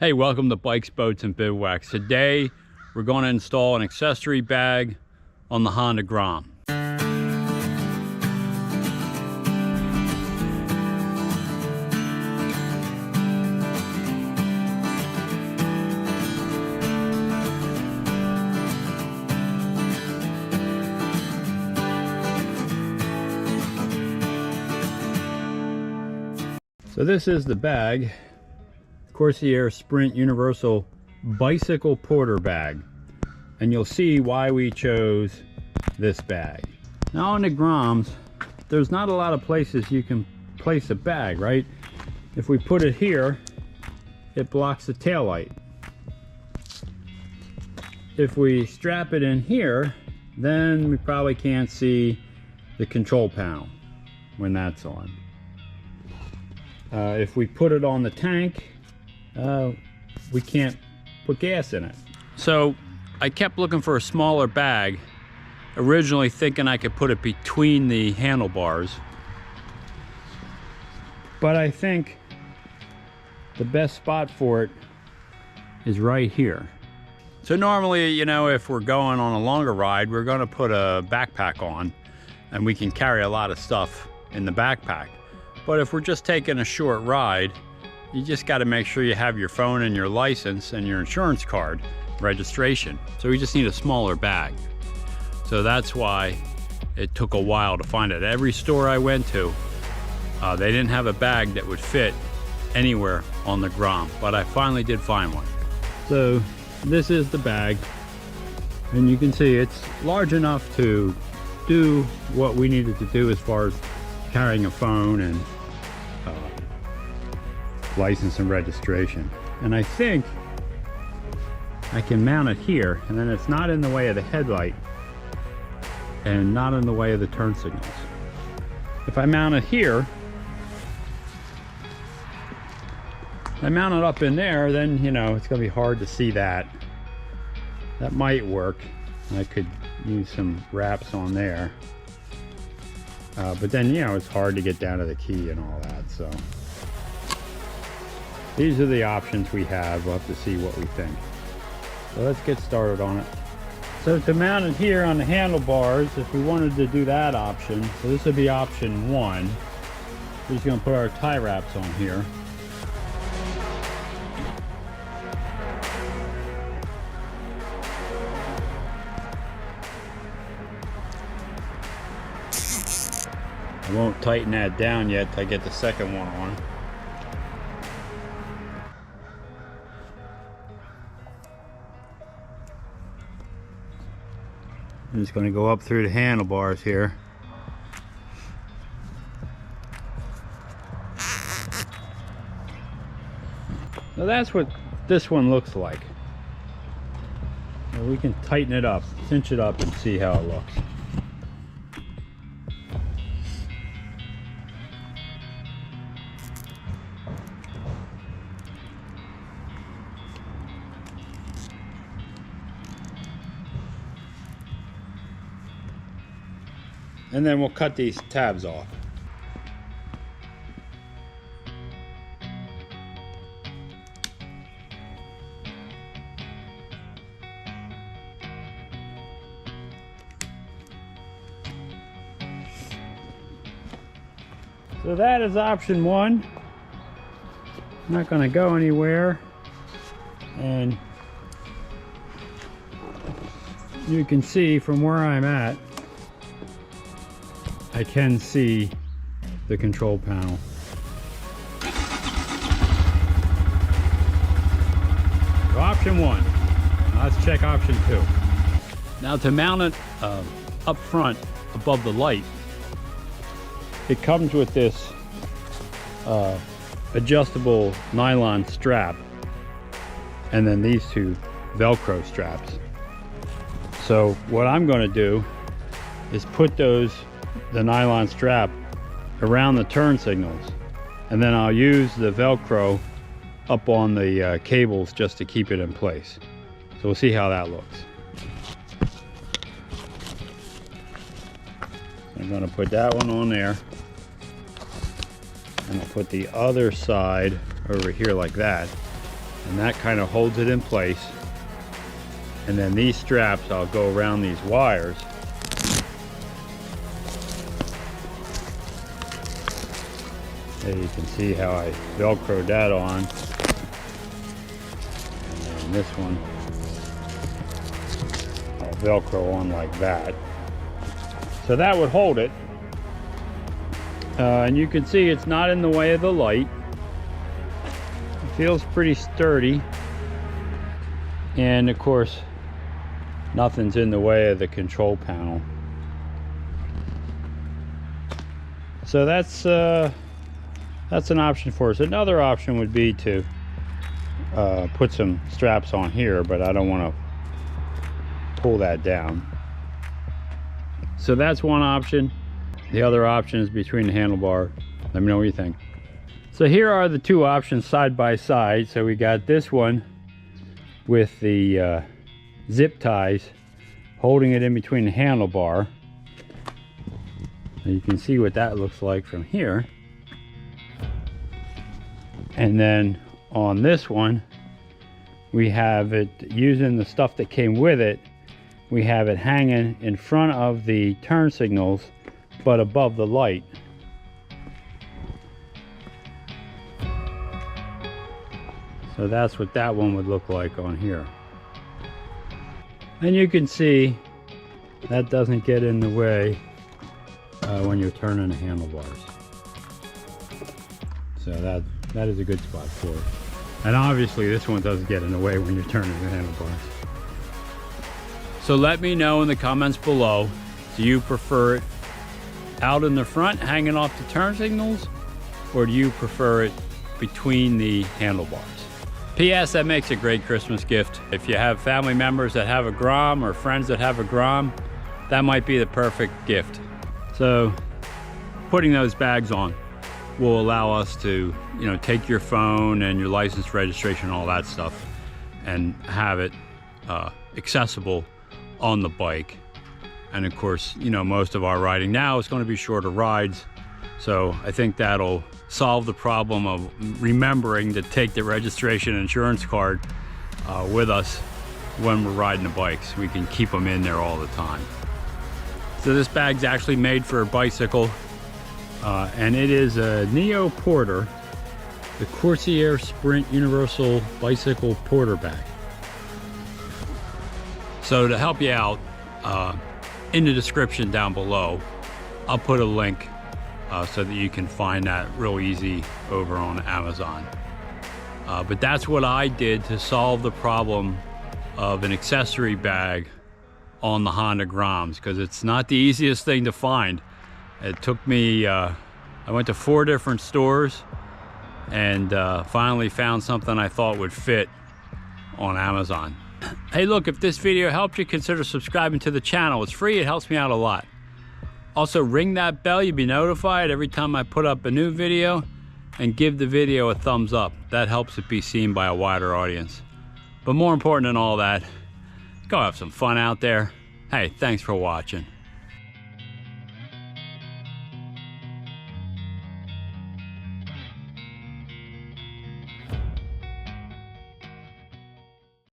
Hey, welcome to Bikes, Boats, and Bivouacs. Today, we're going to install an accessory bag on the Honda Grom. So this is the bag. Corsair Sprint Universal Bicycle Porter Bag, and you'll see why we chose this bag. Now on the Groms, there's not a lot of places you can place a bag, right? If we put it here, it blocks the tail light. If we strap it in here, then we probably can't see the control panel when that's on. If we put it on the tank, we can't put gas in it. So I kept looking for a smaller bag, originally thinking I could put it between the handlebars, but I think the best spot for it is right here. So normally, you know, if we're going on a longer ride, we're going to put a backpack on and we can carry a lot of stuff in the backpack. But if we're just taking a short ride, you just got to make sure you have your phone and your license and your insurance card registration. So we just need a smaller bag. So that's why it took a while to find it. Every store I went to, they didn't have a bag that would fit anywhere on the Grom, but I finally did find one. So this is the bag, and you can see it's large enough to do what we needed to do as far as carrying a phone and license and registration. And I think I can mount it here, and then it's not in the way of the headlight and not in the way of the turn signals. If I mount it here, I mount it up in there, then you know it's gonna be hard to see that. That might work. I could use some wraps on there, but then you know it's hard to get down to the key and all that. So these are the options we have. We'll have to see what we think. So let's get started on it. So to mount it here on the handlebars, if we wanted to do that option, so this would be option one. We're just gonna put our tie wraps on here. I won't tighten that down yet till I get the second one on. I'm just going to go up through the handlebars here. Now that's what this one looks like. Now we can tighten it up, cinch it up, and see how it looks. And then we'll cut these tabs off. So that is option one. Not going to go anywhere. And you can see from where I'm at, I can see the control panel. So option one. Now let's check option two. Now to mount it up front above the light, it comes with this adjustable nylon strap and then these two Velcro straps. So what I'm going to do is put the nylon strap around the turn signals, and then I'll use the Velcro up on the cables just to keep it in place. So we'll see how that looks. I'm going to put that one on there, and I'll put the other side over here like that. and that kind of holds it in place. And then these straps, I'll go around these wires. There you can see how I Velcroed that on. And then this one, I'll Velcro on like that. So that would hold it. And you can see it's not in the way of the light. It feels pretty sturdy. And of course, nothing's in the way of the control panel. So that's an option for us. Another option would be to put some straps on here, but I don't want to pull that down. So that's one option. The other option is between the handlebar. Let me know what you think. So here are the two options side by side. So we got this one with the zip ties holding it in between the handlebar. And you can see what that looks like from here. And then on this one, we have it using the stuff that came with it. We have it hanging in front of the turn signals, but above the light. So that's what that one would look like on here. And you can see that doesn't get in the way when you're turning the handlebars. So that is a good spot for it. And obviously this one doesn't get in the way when you're turning the handlebars. So let me know in the comments below, do you prefer it out in the front hanging off the turn signals, or do you prefer it between the handlebars? P.S. that makes a great Christmas gift. If you have family members that have a Grom or friends that have a Grom, that might be the perfect gift. So putting those bags on will allow us to, take your phone and your license, registration, all that stuff, and have it accessible on the bike. And of course, most of our riding now is going to be shorter rides, so I think that'll solve the problem of remembering to take the registration and insurance card with us when we're riding the bikes. We can keep them in there all the time. So this bag's actually made for a bicycle, and it is a Neo Porter, the Corsair Sprint Universal Bicycle Porter bag. So to help you out, in the description down below, I'll put a link so that you can find that real easy over on Amazon. But that's what I did to solve the problem of an accessory bag on the Honda Groms, because it's not the easiest thing to find. It took me, I went to 4 different stores and finally found something I thought would fit on Amazon. Hey look, if this video helped you, consider subscribing to the channel. It's free, it helps me out a lot. Also ring that bell, you'll be notified every time I put up a new video, and give the video a thumbs up. That helps it be seen by a wider audience. But more important than all that, go have some fun out there. Hey, thanks for watching.